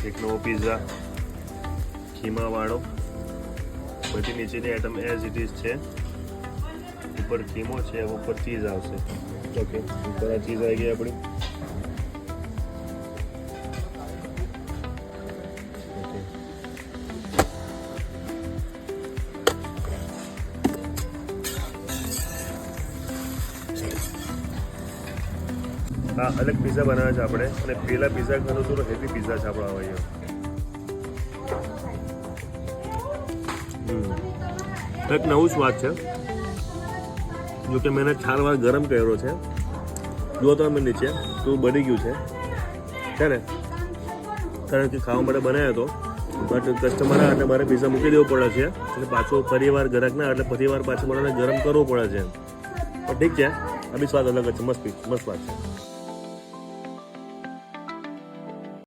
એક નવો પિઝા ખીમાવાળો. બધી નીચેની આઈટમ એઝ ઇટ ઇઝ છે. ઉપર ખીમો છે, ઉપર ચીઝ આવશે. ઓકે, ઉપર આ ચીઝ આવી ગઈ આપણી. હા, અલગ પિઝા બનાવે છે આપણે, અને પેલા પિઝા કરતો થોડો હેવી પિઝા છે આપણો અહીંયા. એક નવું સ્વાદ છે. જો કે મેં 4 વાર ગરમ કર્યો છે. જુઓ તમે નીચે તો બની ગયું છે ને, કારણ કે ખાવા માટે બનાવ્યો હતો, બટ કસ્ટમર એટલે મારે પિઝા મૂકી દેવો પડે છે. એટલે પાછો ફરી વાર ગ્રાહક ના એટલે ફરી વાર પાછું મને ગરમ કરવો પડે છે. પણ ઠીક છે, આ બી સ્વાદ અલગ જ છે. મસ્ત સ્વાદ છે.